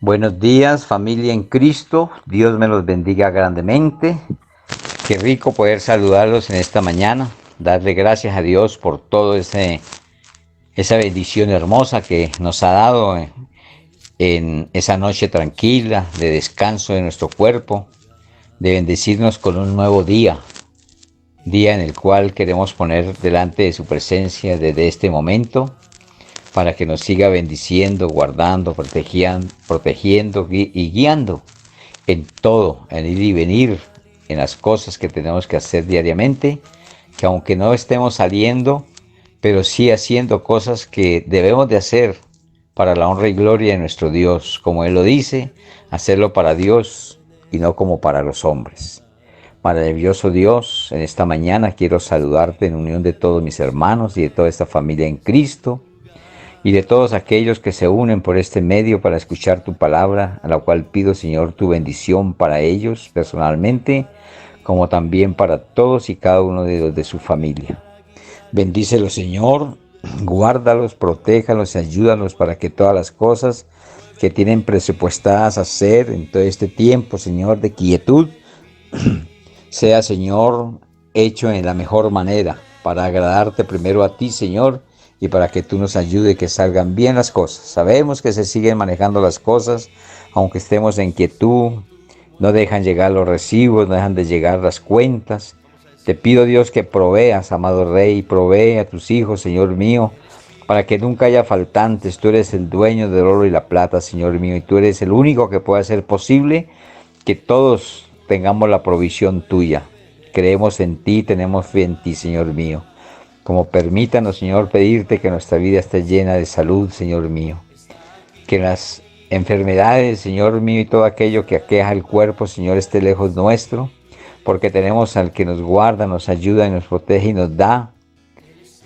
Buenos días, familia en Cristo. Dios me los bendiga grandemente. Qué rico poder saludarlos en esta mañana. Darle gracias a Dios por todo esa bendición hermosa que nos ha dado en esa noche tranquila de descanso de nuestro cuerpo, de bendecirnos con un nuevo día en el cual queremos poner delante de su presencia desde este momento, para que nos siga bendiciendo, guardando, protegiendo y guiando en todo, en ir y venir, en las cosas que tenemos que hacer diariamente, que aunque no estemos saliendo, pero sí haciendo cosas que debemos de hacer para la honra y gloria de nuestro Dios, como Él lo dice, hacerlo para Dios y no como para los hombres. Maravilloso Dios, en esta mañana quiero saludarte en unión de todos mis hermanos y de toda esta familia en Cristo, y de todos aquellos que se unen por este medio para escuchar tu palabra, a la cual pido, Señor, tu bendición para ellos personalmente, como también para todos y cada uno de los de su familia. Bendícelos, Señor, guárdalos, protéjalos y ayúdalos para que todas las cosas que tienen presupuestadas hacer en todo este tiempo, Señor, de quietud, sea, Señor, hecho en la mejor manera, para agradarte primero a ti, Señor, y para que tú nos ayudes que salgan bien las cosas. Sabemos que se siguen manejando las cosas, aunque estemos en quietud, no dejan llegar los recibos, no dejan de llegar las cuentas. Te pido, Dios, que proveas, amado Rey, provee a tus hijos, Señor mío, para que nunca haya faltantes. Tú eres el dueño del oro y la plata, Señor mío, y tú eres el único que puede hacer posible que todos tengamos la provisión tuya. Creemos en ti, tenemos fe en ti, Señor mío. Como permítanos, Señor, pedirte que nuestra vida esté llena de salud, Señor mío. Que las enfermedades, Señor mío, y todo aquello que aqueja el cuerpo, Señor, esté lejos nuestro, porque tenemos al que nos guarda, nos ayuda y nos protege y nos da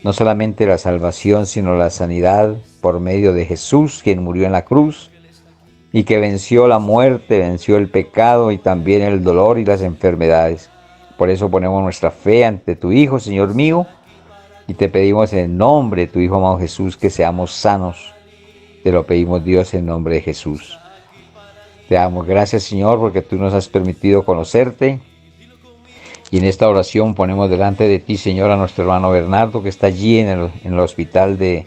no solamente la salvación, sino la sanidad por medio de Jesús, quien murió en la cruz y que venció la muerte, venció el pecado y también el dolor y las enfermedades. Por eso ponemos nuestra fe ante tu Hijo, Señor mío, y te pedimos en el nombre de tu Hijo amado Jesús que seamos sanos. Te lo pedimos, Dios, en nombre de Jesús. Te damos gracias, Señor, porque tú nos has permitido conocerte. Y en esta oración ponemos delante de ti, Señor, a nuestro hermano Bernardo, que está allí en el hospital de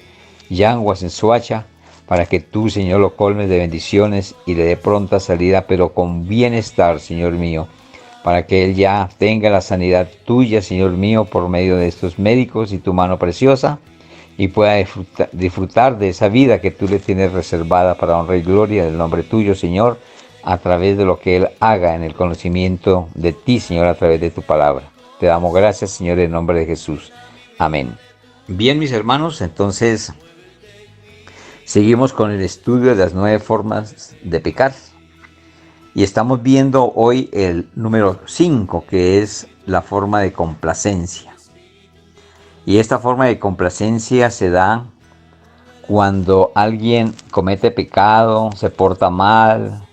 Yanguas, en Soacha, para que tú, Señor, lo colmes de bendiciones y le dé pronta salida, pero con bienestar, Señor mío, para que él ya tenga la sanidad tuya, Señor mío, por medio de estos médicos y tu mano preciosa, y pueda disfrutar de esa vida que tú le tienes reservada para honra y gloria del nombre tuyo, Señor, a través de lo que Él haga en el conocimiento de ti, Señor, a través de tu palabra. Te damos gracias, Señor, en nombre de Jesús. Amén. Bien, mis hermanos, entonces seguimos con el estudio de las 9 formas de pecar. Y estamos viendo hoy el número 5, que es la forma de complacencia. Y esta forma de complacencia se da cuando alguien comete pecado, se porta mal,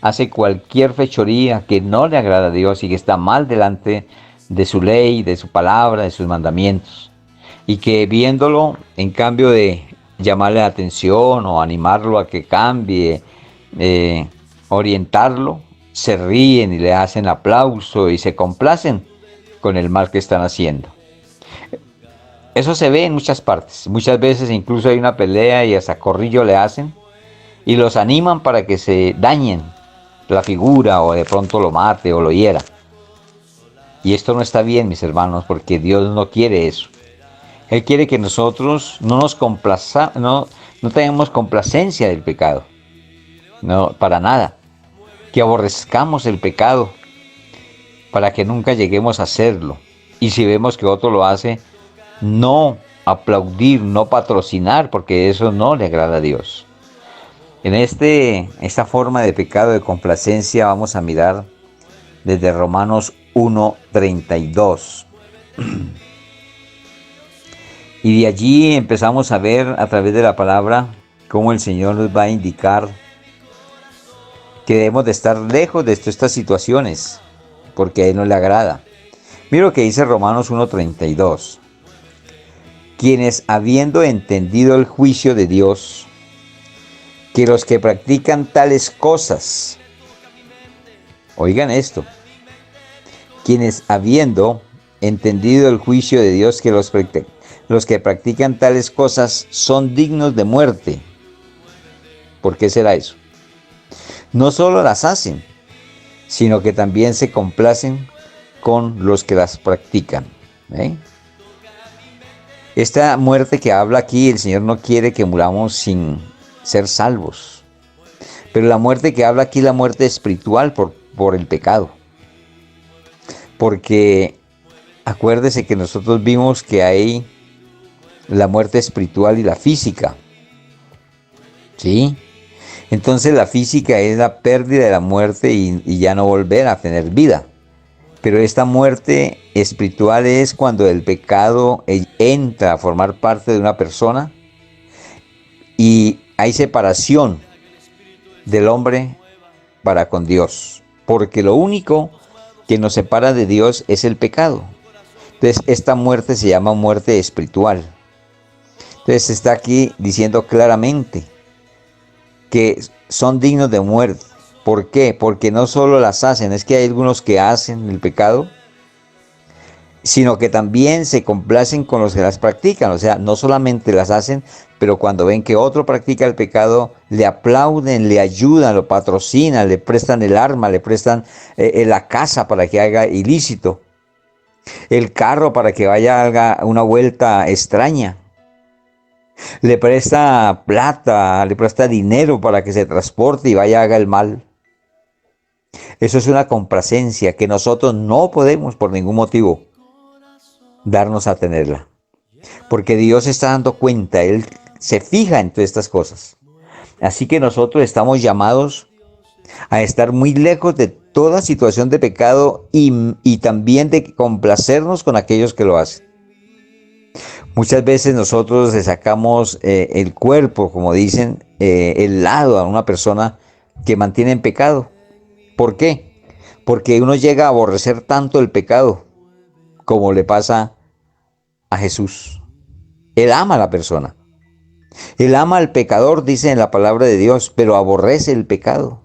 hace cualquier fechoría que no le agrada a Dios y que está mal delante de su ley, de su palabra, de sus mandamientos. Y que viéndolo, en cambio de llamarle la atención o animarlo a que cambie, orientarlo, se ríen y le hacen aplauso y se complacen con el mal que están haciendo. Eso se ve en muchas partes. Muchas veces incluso hay una pelea y hasta corrillo le hacen y los animan para que se dañen la figura o de pronto lo mate o lo hiera. Y esto no está bien, mis hermanos, porque Dios no quiere eso. Él quiere que nosotros no tengamos complacencia del pecado. No, para nada. Que aborrezcamos el pecado para que nunca lleguemos a hacerlo. Y si vemos que otro lo hace, no aplaudir, no patrocinar, porque eso no le agrada a Dios. En esta forma de pecado de complacencia vamos a mirar desde Romanos 1:32. Y de allí empezamos a ver a través de la palabra cómo el Señor nos va a indicar que debemos de estar lejos de estas situaciones, porque a Él no le agrada. Mira lo que dice Romanos 1:32. Quienes habiendo entendido el juicio de Dios, que los que practican tales cosas, oigan esto, quienes habiendo entendido el juicio de Dios que los que practican tales cosas son dignos de muerte. ¿Por qué será eso? No solo las hacen, sino que también se complacen con los que las practican. ¿Eh? Esta muerte que habla aquí, el Señor no quiere que muramos sin ser salvos. Pero la muerte que habla aquí es la muerte espiritual por el pecado. Porque acuérdese que nosotros vimos que hay la muerte espiritual y la física. ¿Sí? Entonces la física es la pérdida de la muerte y ya no volver a tener vida. Pero esta muerte espiritual es cuando el pecado entra a formar parte de una persona y hay separación del hombre para con Dios. Porque lo único que nos separa de Dios es el pecado. Entonces esta muerte se llama muerte espiritual. Entonces está aquí diciendo claramente que son dignos de muerte. ¿Por qué? Porque no solo las hacen, es que hay algunos que hacen el pecado, sino que también se complacen con los que las practican. O sea, no solamente las hacen, pero cuando ven que otro practica el pecado, le aplauden, le ayudan, lo patrocinan, le prestan el arma, le prestan la casa para que haga ilícito, el carro para que vaya haga una vuelta extraña. Le presta plata, le presta dinero para que se transporte y vaya haga el mal. Eso es una complacencia que nosotros no podemos por ningún motivo darnos a tenerla. Porque Dios está dando cuenta, Él se fija en todas estas cosas. Así que nosotros estamos llamados a estar muy lejos de toda situación de pecado y también de complacernos con aquellos que lo hacen. Muchas veces nosotros le sacamos el cuerpo, como dicen, el lado a una persona que mantiene en pecado. ¿Por qué? Porque uno llega a aborrecer tanto el pecado como le pasa a Jesús. Él ama a la persona. Él ama al pecador, dice en la palabra de Dios, pero aborrece el pecado.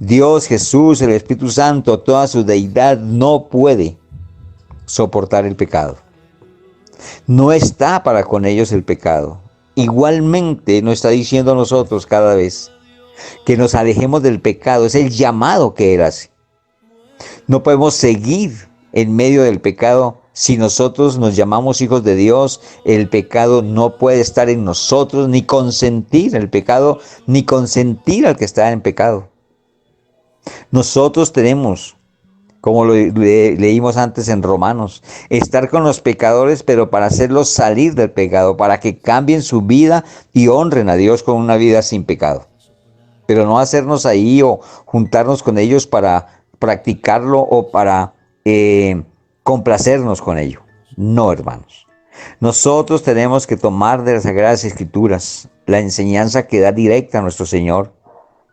Dios, Jesús, el Espíritu Santo, toda su deidad no puede soportar el pecado. No está para con ellos el pecado. Igualmente nos está diciendo a nosotros cada vez que nos alejemos del pecado. Es el llamado que Él hace. No podemos seguir en medio del pecado. Si nosotros nos llamamos hijos de Dios, el pecado no puede estar en nosotros, ni consentir el pecado, ni consentir al que está en pecado. Nosotros tenemos, como leímos antes en Romanos, estar con los pecadores, pero para hacerlos salir del pecado, para que cambien su vida y honren a Dios con una vida sin pecado. Pero no hacernos ahí o juntarnos con ellos para practicarlo o para complacernos con ello. No, hermanos. Nosotros tenemos que tomar de las Sagradas Escrituras la enseñanza que da directa a nuestro Señor,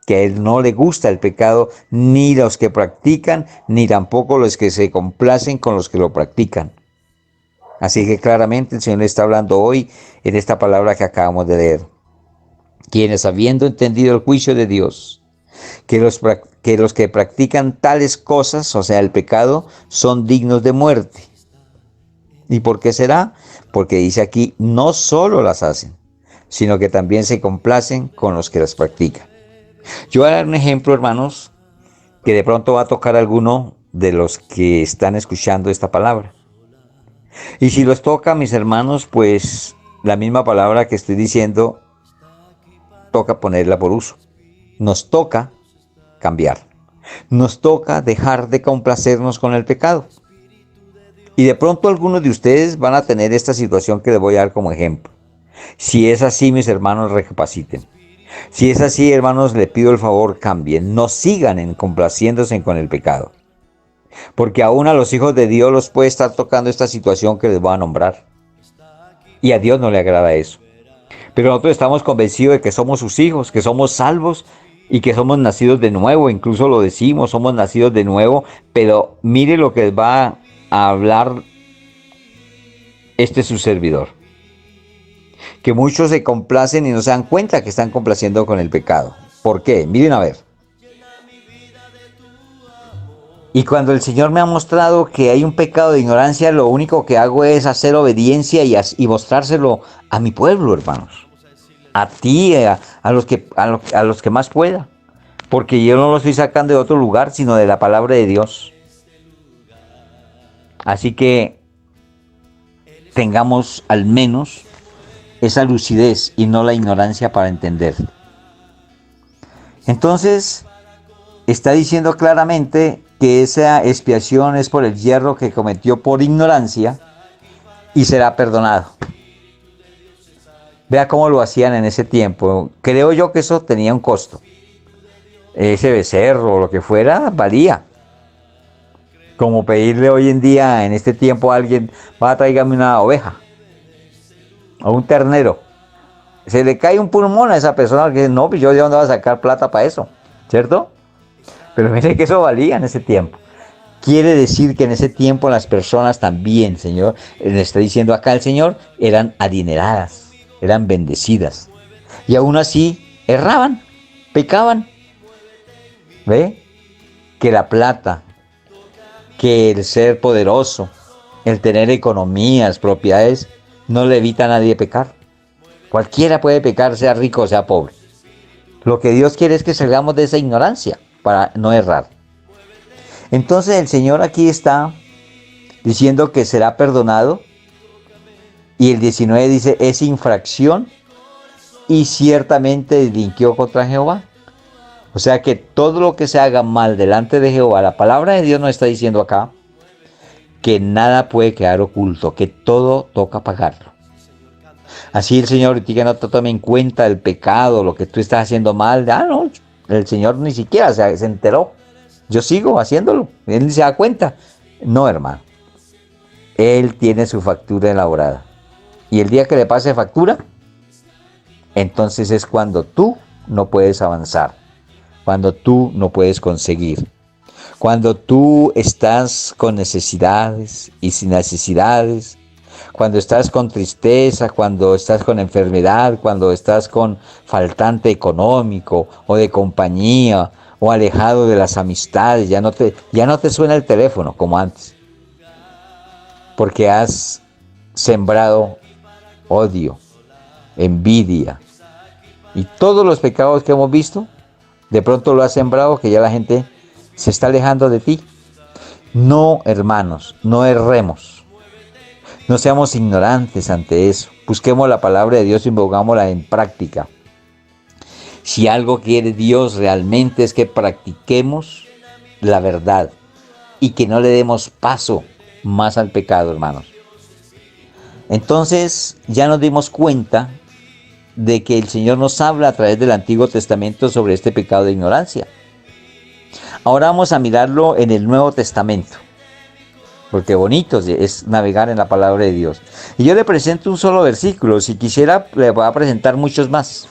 que a Él no le gusta el pecado, ni los que practican, ni tampoco los que se complacen con los que lo practican. Así que claramente el Señor le está hablando hoy en esta palabra que acabamos de leer. Quienes habiendo entendido el juicio de Dios, que los que practican tales cosas, o sea, el pecado, son dignos de muerte. ¿Y por qué será? Porque dice aquí, no solo las hacen, sino que también se complacen con los que las practican. Yo voy a dar un ejemplo, hermanos, que de pronto va a tocar a alguno de los que están escuchando esta palabra. Y si los toca, mis hermanos, pues la misma palabra que estoy diciendo, toca ponerla por uso. Nos toca cambiar. Nos toca dejar de complacernos con el pecado. Y de pronto algunos de ustedes van a tener esta situación que les voy a dar como ejemplo. Si es así, mis hermanos, recapaciten. Si es así, hermanos, les pido el favor, cambien. No sigan complaciéndose con el pecado. Porque aún a los hijos de Dios los puede estar tocando esta situación que les voy a nombrar. Y a Dios no le agrada eso. Pero nosotros estamos convencidos de que somos sus hijos, que somos salvos y que somos nacidos de nuevo. Incluso lo decimos, somos nacidos de nuevo. Pero mire lo que les va a hablar este su servidor. que muchos se complacen y no se dan cuenta que están complaciendo con el pecado. ¿Por qué? Miren a ver. Y cuando el Señor me ha mostrado que hay un pecado de ignorancia, lo único que hago es hacer obediencia y mostrárselo a mi pueblo, hermanos. A ti, a los que más pueda. Porque yo no lo estoy sacando de otro lugar, sino de la palabra de Dios. Así que tengamos al menos esa lucidez y no la ignorancia para entender. Entonces, está diciendo claramente que esa expiación es por el yerro que cometió por ignorancia y será perdonado. Vea cómo lo hacían en ese tiempo. Creo yo que eso tenía un costo. Ese becerro o lo que fuera valía. Como pedirle hoy en día, en este tiempo, a alguien, va a tráigame una oveja o un ternero. Se le cae un pulmón a esa persona que dice, no, pues yo de dónde voy a sacar plata para eso, ¿cierto? Pero mire que eso valía en ese tiempo. Quiere decir que en ese tiempo las personas también, Señor, le está diciendo acá el Señor, eran adineradas, eran bendecidas. Y aún así erraban, pecaban. ¿Ve? Que la plata, que el ser poderoso, el tener economías, propiedades, no le evita a nadie pecar. Cualquiera puede pecar, sea rico o sea pobre. Lo que Dios quiere es que salgamos de esa ignorancia para no errar. Entonces el Señor aquí está diciendo que será perdonado y el 19 dice, es infracción y ciertamente delinquió contra Jehová. O sea que todo lo que se haga mal delante de Jehová, la palabra de Dios nos está diciendo acá que nada puede quedar oculto, que todo toca pagarlo. Así el Señor ahorita no te tome en cuenta el pecado, lo que tú estás haciendo mal. No, el Señor ni siquiera se enteró. Yo sigo haciéndolo, Él ni se da cuenta. No, hermano. Él tiene su factura elaborada. Y el día que le pase factura, entonces es cuando tú no puedes avanzar. Cuando tú no puedes conseguir. Cuando tú estás con necesidades y sin necesidades. Cuando estás con tristeza, cuando estás con enfermedad, cuando estás con faltante económico o de compañía o alejado de las amistades, ya no te suena el teléfono como antes. Porque has sembrado odio, envidia y todos los pecados que hemos visto, de pronto lo has sembrado que ya la gente se está alejando de ti. No, hermanos, no erremos. No seamos ignorantes ante eso. Busquemos la palabra de Dios y pongámosla en práctica. Si algo quiere Dios realmente es que practiquemos la verdad y que no le demos paso más al pecado, hermanos. Entonces ya nos dimos cuenta de que el Señor nos habla a través del Antiguo Testamento sobre este pecado de ignorancia. Ahora vamos a mirarlo en el Nuevo Testamento. Porque bonito es navegar en la palabra de Dios. Y yo le presento un solo versículo. Si quisiera, le voy a presentar muchos más.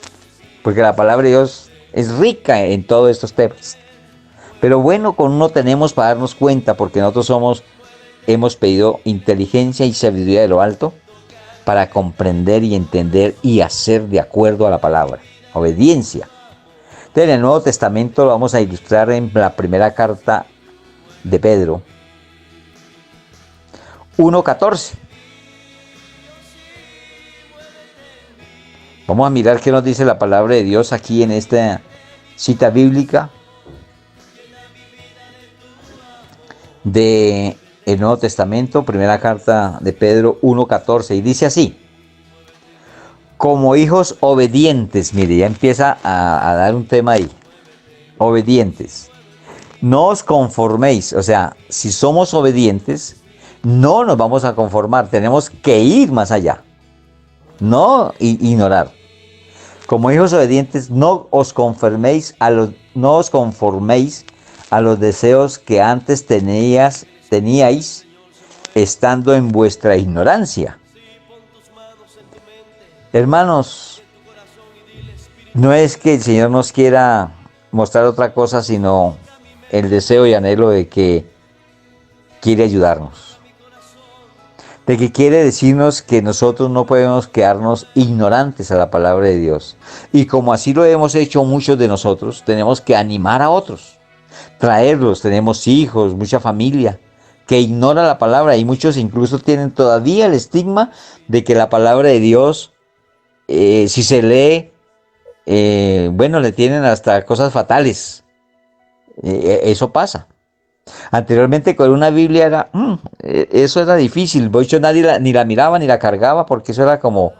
Porque la palabra de Dios es rica en todos estos temas. Pero bueno, con uno tenemos para darnos cuenta, porque nosotros hemos pedido inteligencia y sabiduría de lo alto para comprender y entender y hacer de acuerdo a la palabra. Obediencia. Entonces, en el Nuevo Testamento lo vamos a ilustrar en la primera carta de Pedro. 1:14. Vamos a mirar qué nos dice la palabra de Dios aquí en esta cita bíblica del Nuevo Testamento, primera carta de Pedro 1:14, y dice así: como hijos obedientes, mire, ya empieza a dar un tema ahí, obedientes, no os conforméis, o sea, si somos obedientes, no nos vamos a conformar, tenemos que ir más allá, no ignorar. Como hijos obedientes, no os conforméis a los deseos que antes teníais estando en vuestra ignorancia. Hermanos, no es que el Señor nos quiera mostrar otra cosa, sino el deseo y anhelo de que quiere ayudarnos. de que quiere decirnos que nosotros no podemos quedarnos ignorantes a la palabra de Dios. Y como así lo hemos hecho muchos de nosotros, tenemos que animar a otros, traerlos. Tenemos hijos, mucha familia que ignora la palabra y muchos incluso tienen todavía el estigma de que la palabra de Dios, si se lee, bueno, le tienen hasta cosas fatales. Eso pasa. Anteriormente con una Biblia eso era difícil. De hecho nadie ni la miraba ni la cargaba porque eso era como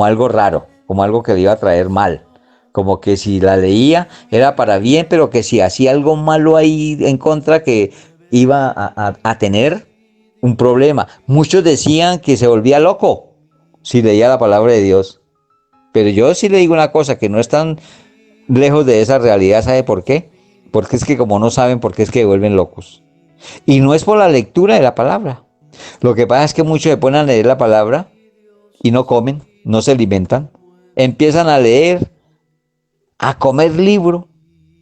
algo raro, como algo que le iba a traer mal. Como que si la leía era para bien, pero que si hacía algo malo ahí en contra que iba a tener un problema. Muchos decían que se volvía loco si leía la palabra de Dios. Pero yo sí le digo una cosa, que no es tan lejos de esa realidad. ¿Sabe por qué? Porque es que como no saben, porque es que se vuelven locos. Y no es por la lectura de la palabra. Lo que pasa es que muchos se ponen a leer la palabra y no comen, no se alimentan. Empiezan a leer, a comer libro,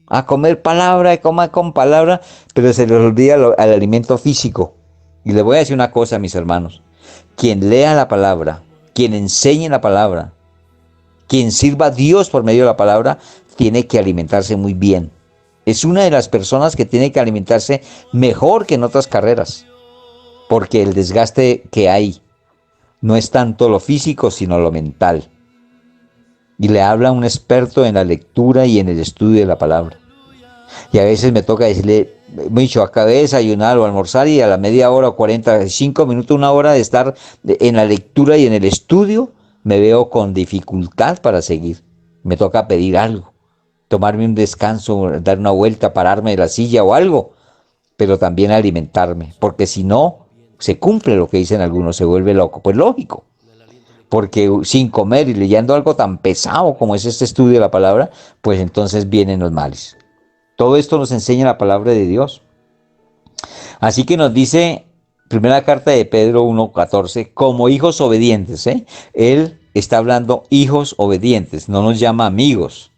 a comer palabra, a comer con palabra, pero se les olvida el alimento físico. Y les voy a decir una cosa, mis hermanos. Quien lea la palabra, quien enseñe la palabra, quien sirva a Dios por medio de la palabra, tiene que alimentarse muy bien. Es una de las personas que tiene que alimentarse mejor que en otras carreras, porque el desgaste que hay no es tanto lo físico, sino lo mental. Y le habla un experto en la lectura y en el estudio de la palabra. Y a veces me toca decirle, Micho, acabé de desayunar o almorzar y a la media hora o 45 minutos, una hora de estar en la lectura y en el estudio, me veo con dificultad para seguir. Me toca pedir algo, tomarme un descanso, dar una vuelta, pararme de la silla o algo, pero también alimentarme, porque si no, se cumple lo que dicen algunos, se vuelve loco. Pues lógico, porque sin comer y leyendo algo tan pesado como es este estudio de la palabra, pues entonces vienen los males. Todo esto nos enseña la palabra de Dios. Así que nos dice, primera carta de Pedro 1:14, como hijos obedientes, ¿eh? Él está hablando hijos obedientes, no nos llama amigos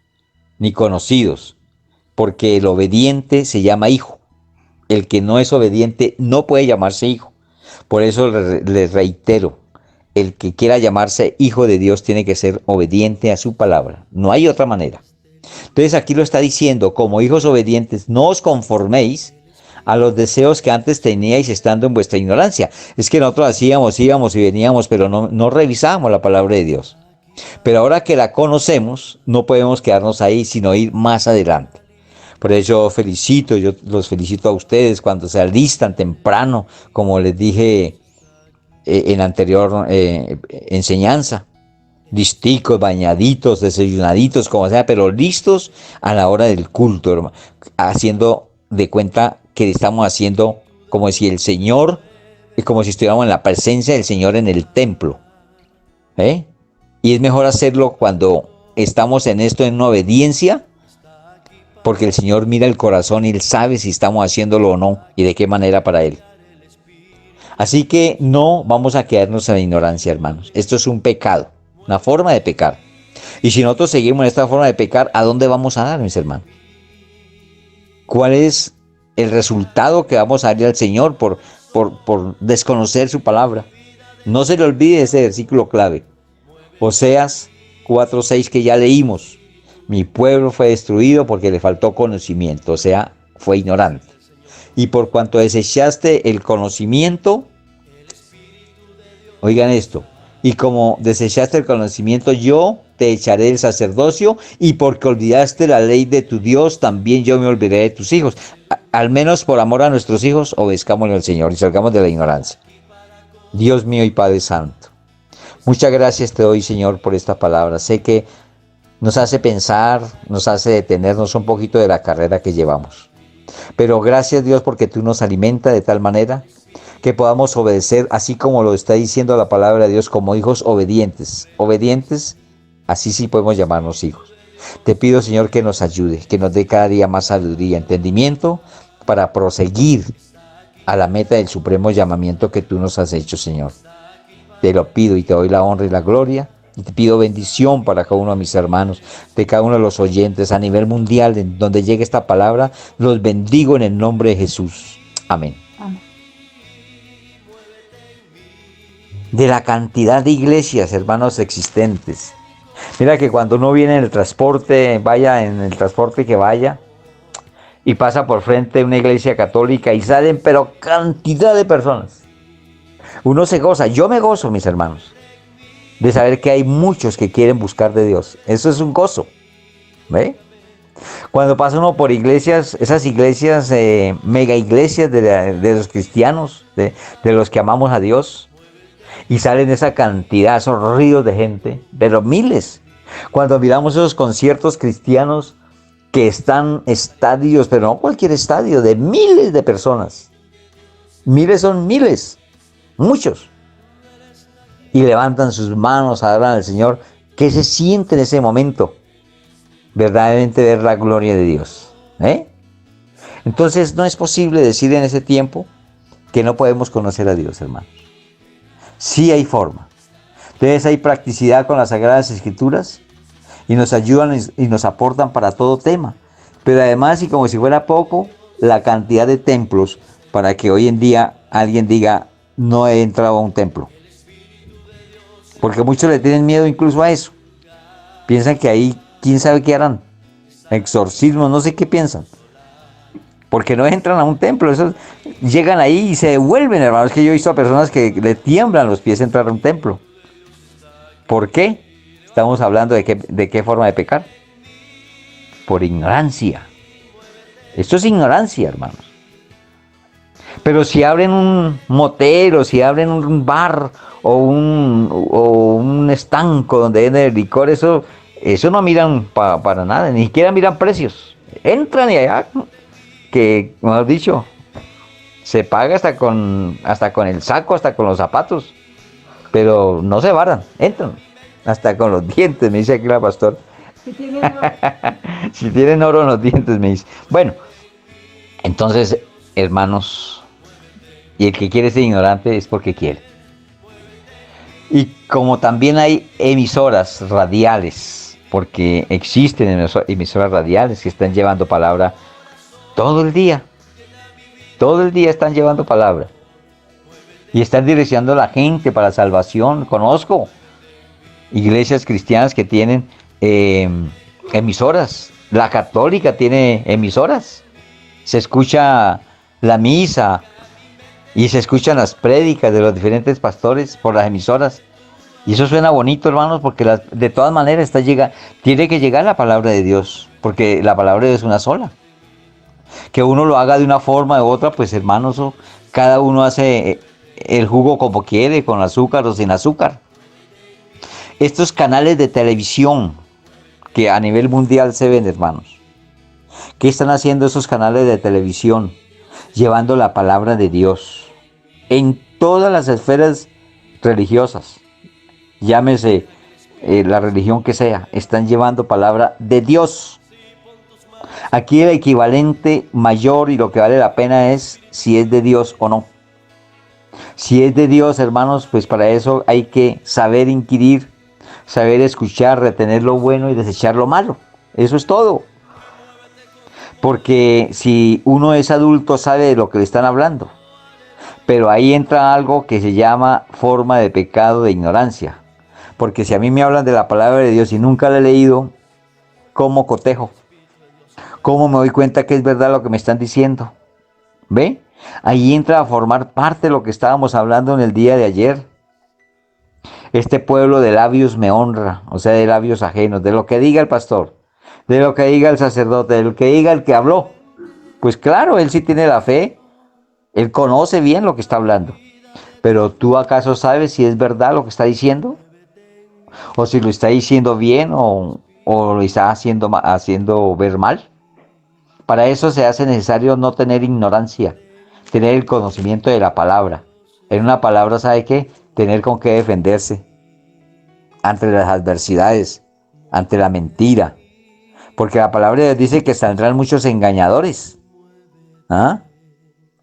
ni conocidos, porque el obediente se llama hijo. El que no es obediente no puede llamarse hijo. Por eso les reitero, el que quiera llamarse hijo de Dios tiene que ser obediente a su palabra. No hay otra manera. Entonces aquí lo está diciendo, como hijos obedientes, no os conforméis a los deseos que antes teníais estando en vuestra ignorancia. Es que nosotros hacíamos, íbamos y veníamos, pero no revisábamos la palabra de Dios. Pero ahora que la conocemos, no podemos quedarnos ahí, sino ir más adelante. Por eso yo los felicito a ustedes cuando se alistan temprano, como les dije en la anterior enseñanza. Listicos, bañaditos, desayunaditos, como sea, pero listos a la hora del culto, hermano. Haciendo de cuenta que estamos haciendo como si el Señor, como si estuviéramos en la presencia del Señor en el templo. ¿Eh? Y es mejor hacerlo cuando estamos en esto en una obediencia, porque el Señor mira el corazón y Él sabe si estamos haciéndolo o no y de qué manera para Él. Así que no vamos a quedarnos en la ignorancia, hermanos. Esto es un pecado, una forma de pecar. Y si nosotros seguimos en esta forma de pecar, ¿a dónde vamos a dar, mis hermanos? ¿Cuál es el resultado que vamos a darle al Señor por desconocer su palabra? No se le olvide ese versículo clave. Oseas 4:6 que ya leímos. Mi pueblo fue destruido porque le faltó conocimiento, o sea, fue ignorante. Y por cuanto desechaste el conocimiento, oigan esto, y como desechaste el conocimiento, yo te echaré del sacerdocio, y porque olvidaste la ley de tu Dios, también yo me olvidaré de tus hijos. Al menos por amor a nuestros hijos, obedezcámosle al Señor y salgamos de la ignorancia. Dios mío y Padre Santo, muchas gracias te doy, Señor, por esta palabra. Sé que nos hace pensar, nos hace detenernos un poquito de la carrera que llevamos. Pero gracias, Dios, porque tú nos alimentas de tal manera que podamos obedecer, así como lo está diciendo la palabra de Dios, como hijos obedientes. Obedientes, así sí podemos llamarnos hijos. Te pido, Señor, que nos ayude, que nos dé cada día más sabiduría, entendimiento, para proseguir a la meta del supremo llamamiento que tú nos has hecho, Señor. Te lo pido y te doy la honra y la gloria. Y te pido bendición para cada uno de mis hermanos, de cada uno de los oyentes a nivel mundial, en donde llegue esta palabra. Los bendigo en el nombre de Jesús. Amén. Amén. de la cantidad de iglesias, hermanos, existentes. Mira que cuando uno viene en el transporte, vaya en el transporte que vaya, y pasa por frente de una iglesia católica y salen, pero cantidad de personas. Uno se goza, yo me gozo, mis hermanos, de saber que hay muchos que quieren buscar de Dios. Eso es un gozo, ¿ve? Cuando pasa uno por iglesias, esas iglesias, mega iglesias de los cristianos, de los que amamos a Dios, y salen esa cantidad, esos ríos de gente, pero miles. Cuando miramos esos conciertos cristianos que están estadios, pero no cualquier estadio, de miles de personas. Miles son miles, muchos. Y levantan sus manos, adoran al Señor. ¿Qué se siente en ese momento? Verdaderamente ver la gloria de Dios. Entonces no es posible decir en ese tiempo que no podemos conocer a Dios, hermanos. Sí hay forma. Entonces hay practicidad con las Sagradas Escrituras y nos ayudan y nos aportan para todo tema. Pero además, y como si fuera poco, la cantidad de templos para que hoy en día alguien diga, no he entrado a un templo. Porque muchos le tienen miedo incluso a eso. Piensan que ahí, quién sabe qué harán. Exorcismo, no sé qué piensan. Porque no entran a un templo. Esos llegan ahí y se devuelven, hermanos. Que yo he visto a personas que le tiemblan los pies a entrar a un templo. ¿Por qué? Estamos hablando de qué forma de pecar. Por ignorancia. Esto es ignorancia, hermanos. Pero si abren un motel o si abren un bar o un estanco donde venden licor, eso no miran para nada, ni siquiera miran precios. Entran y allá, que, como has dicho, se paga hasta con el saco, hasta con los zapatos. Pero no se varan, entran. Hasta con los dientes, me dice aquí la pastor. Si tienen oro. Si tienen oro en los dientes, me dice. Bueno, entonces, hermanos, y el que quiere ser ignorante es porque quiere. Y como también hay emisoras radiales, porque existen emisoras radiales que están llevando palabra todo el día están llevando palabra. Y están direccionando a la gente para salvación. Conozco iglesias cristianas que tienen emisoras. La católica tiene emisoras. Se escucha la misa y se escuchan las prédicas de los diferentes pastores por las emisoras. Y eso suena bonito, hermanos, porque de todas maneras tiene que llegar la palabra de Dios, porque la palabra de Dios es una sola. Que uno lo haga de una forma u otra, pues hermanos, cada uno hace el jugo como quiere, con azúcar o sin azúcar. Estos canales de televisión que a nivel mundial se ven, hermanos. ¿Qué están haciendo esos canales de televisión? Llevando la palabra de Dios en todas las esferas religiosas. Llámese la religión que sea, están llevando palabra de Dios. Aquí el equivalente mayor y lo que vale la pena es si es de Dios o no. Si es de Dios, hermanos, pues para eso hay que saber inquirir, saber escuchar, retener lo bueno y desechar lo malo. Eso es todo. Porque si uno es adulto sabe de lo que le están hablando. Pero ahí entra algo que se llama forma de pecado de ignorancia. Porque si a mí me hablan de la palabra de Dios y nunca la he leído, ¿cómo cotejo? ¿Cómo me doy cuenta que es verdad lo que me están diciendo? ¿Ve? Ahí entra a formar parte de lo que estábamos hablando en el día de ayer. Este pueblo de labios me honra, o sea, de labios ajenos, de lo que diga el pastor, de lo que diga el sacerdote, de lo que diga el que habló. Pues claro, él sí tiene la fe, él conoce bien lo que está hablando. Pero ¿tú acaso sabes si es verdad lo que está diciendo? ¿O si lo está diciendo bien o lo está haciendo ver mal? Para eso se hace necesario no tener ignorancia, tener el conocimiento de la palabra. En una palabra, ¿sabe qué? Tener con qué defenderse ante las adversidades, ante la mentira. Porque la palabra de Dios dice que saldrán muchos engañadores,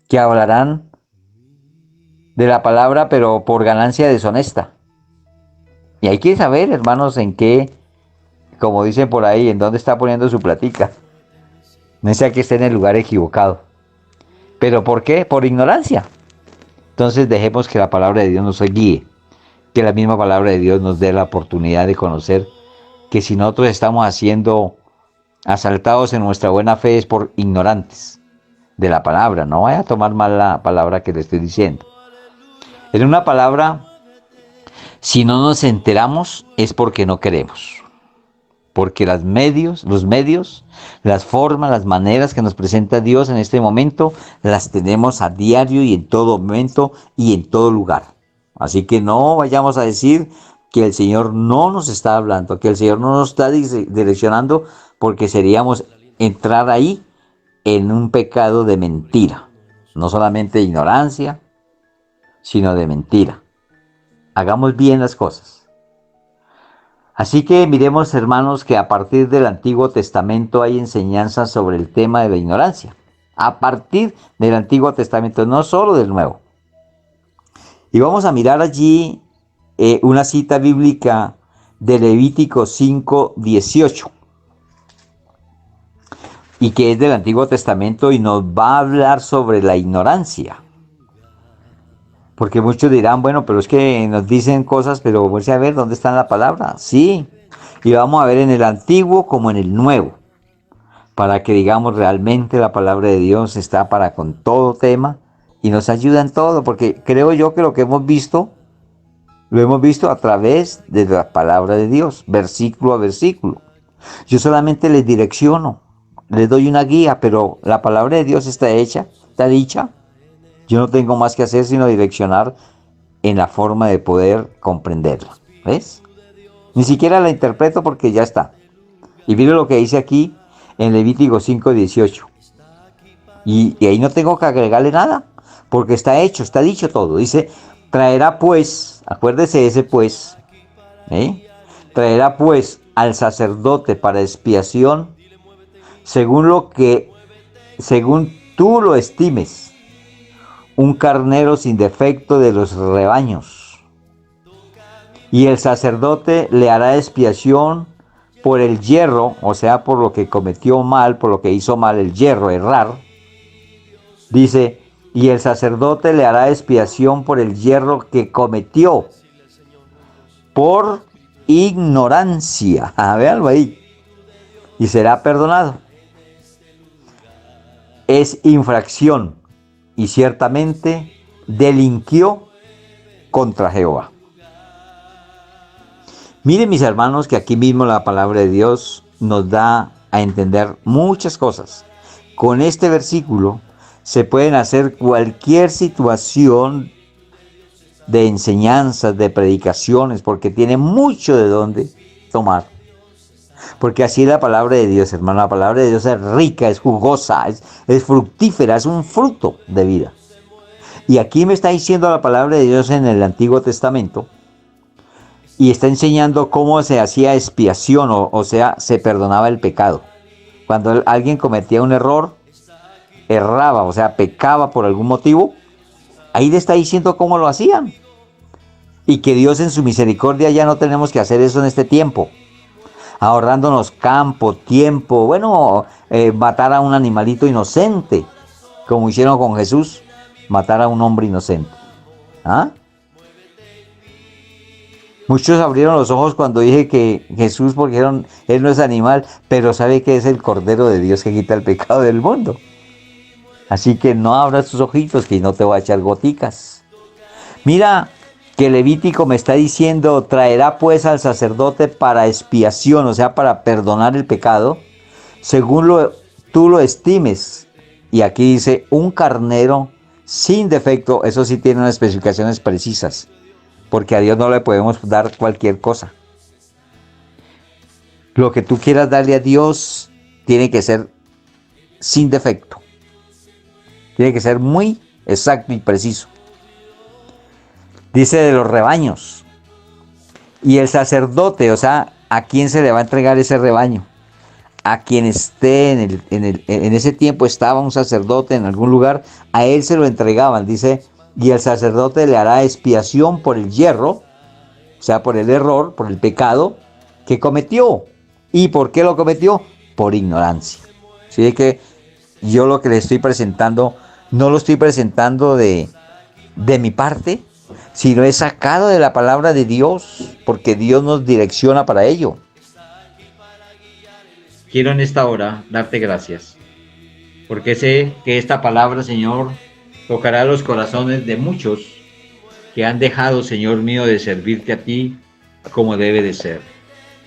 que hablarán de la palabra, pero por ganancia deshonesta. Y hay que saber, hermanos, en qué, como dicen por ahí, en dónde está poniendo su platica. No sea que esté en el lugar equivocado. ¿Pero por qué? Por ignorancia. Entonces dejemos que la palabra de Dios nos guíe. que la misma palabra de Dios nos dé la oportunidad de conocer que si nosotros estamos siendo asaltados en nuestra buena fe es por ignorantes de la palabra. No vaya a tomar mal la palabra que le estoy diciendo. En una palabra, si no nos enteramos es porque no queremos. Porque los medios, las formas, las maneras que nos presenta Dios en este momento, las tenemos a diario y en todo momento y en todo lugar. Así que no vayamos a decir que el Señor no nos está hablando, que el Señor no nos está direccionando, porque seríamos entrar ahí en un pecado de mentira. No solamente de ignorancia, sino de mentira. Hagamos bien las cosas. Así que miremos, hermanos, que a partir del Antiguo Testamento hay enseñanzas sobre el tema de la ignorancia. A partir del Antiguo Testamento, no solo del Nuevo. Y vamos a mirar allí una cita bíblica de Levítico 5:18. Y que es del Antiguo Testamento y nos va a hablar sobre la ignorancia. Porque muchos dirán, bueno, pero es que nos dicen cosas, pero vamos a ver dónde está la palabra. Sí, y vamos a ver en el Antiguo como en el Nuevo, para que digamos realmente la palabra de Dios está para con todo tema y nos ayuda en todo, porque creo yo que lo que hemos visto, lo hemos visto a través de la palabra de Dios, versículo a versículo. Yo solamente les direcciono, les doy una guía, pero la palabra de Dios está hecha, está dicha. Yo no tengo más que hacer sino direccionar en la forma de poder comprenderla. ¿Ves? Ni siquiera la interpreto porque ya está. Y mire lo que dice aquí en Levítico 5:18. Y ahí no tengo que agregarle nada, porque está hecho, está dicho todo. Dice, traerá pues, acuérdese de ese pues, traerá pues al sacerdote para expiación según tú lo estimes, un carnero sin defecto de los rebaños. Y el sacerdote le hará expiación por el yerro, o sea, por lo que cometió mal, por lo que hizo mal el yerro, errar. Dice, y el sacerdote le hará expiación por el yerro que cometió por ignorancia. Véanlo ahí. Y será perdonado. Es infracción. Y ciertamente delinquió contra Jehová. Miren, mis hermanos, que aquí mismo la palabra de Dios nos da a entender muchas cosas. Con este versículo se pueden hacer cualquier situación de enseñanzas, de predicaciones, porque tiene mucho de dónde tomar. Porque así es la palabra de Dios, hermano. La palabra de Dios es rica, es jugosa, es fructífera, es un fruto de vida. Y aquí me está diciendo la palabra de Dios en el Antiguo Testamento. Y está enseñando cómo se hacía expiación, o sea, se perdonaba el pecado. Cuando alguien cometía un error, erraba, o sea, pecaba por algún motivo, ahí le está diciendo cómo lo hacían. Y que Dios en su misericordia ya no tenemos que hacer eso en este tiempo. Ahorrándonos campo, tiempo, matar a un animalito inocente, como hicieron con Jesús, matar a un hombre inocente. ¿Ah? Muchos abrieron los ojos cuando dije que Jesús, porque él no es animal, pero sabe que es el Cordero de Dios que quita el pecado del mundo. Así que no abras tus ojitos, que no te va a echar goticas. Mira que Levítico me está diciendo, traerá pues al sacerdote para expiación, o sea, para perdonar el pecado, según tú lo estimes. Y aquí dice, un carnero sin defecto, eso sí tiene unas especificaciones precisas, porque a Dios no le podemos dar cualquier cosa. Lo que tú quieras darle a Dios tiene que ser sin defecto. Tiene que ser muy exacto y preciso. Dice de los rebaños. Y el sacerdote, o sea, ¿a quién se le va a entregar ese rebaño? A quien esté en ese tiempo estaba un sacerdote en algún lugar, a él se lo entregaban, dice, y el sacerdote le hará expiación por el yerro, o sea, por el error, por el pecado que cometió. ¿Y por qué lo cometió? Por ignorancia. Así que yo lo que le estoy presentando, no lo estoy presentando de mi parte, sino es sacado de la palabra de Dios, porque Dios nos direcciona para ello. Quiero en esta hora darte gracias, porque sé que esta palabra, Señor, tocará los corazones de muchos que han dejado, Señor mío, de servirte a ti como debe de ser,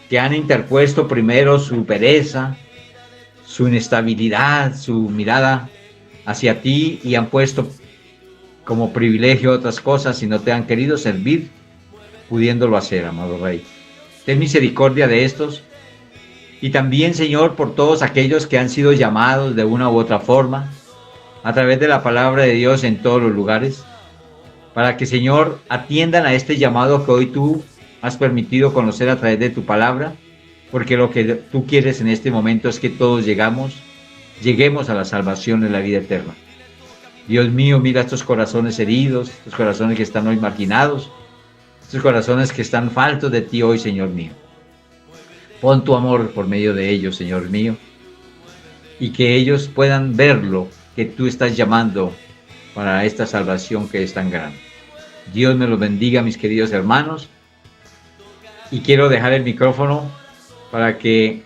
que han interpuesto primero su pereza, su inestabilidad, su mirada hacia ti y han puesto como privilegio otras cosas y no te han querido servir pudiéndolo hacer, amado Rey. Ten misericordia de estos y también, Señor, por todos aquellos que han sido llamados de una u otra forma a través de la palabra de Dios en todos los lugares, para que, Señor, atiendan a este llamado que hoy tú has permitido conocer a través de tu palabra, porque lo que tú quieres en este momento es que todos lleguemos a la salvación de la vida eterna. Dios mío, mira estos corazones heridos, estos corazones que están hoy marginados, estos corazones que están faltos de ti hoy, Señor mío. Pon tu amor por medio de ellos, Señor mío, y que ellos puedan ver lo que tú estás llamando para esta salvación que es tan grande. Dios me los bendiga, mis queridos hermanos, y quiero dejar el micrófono para que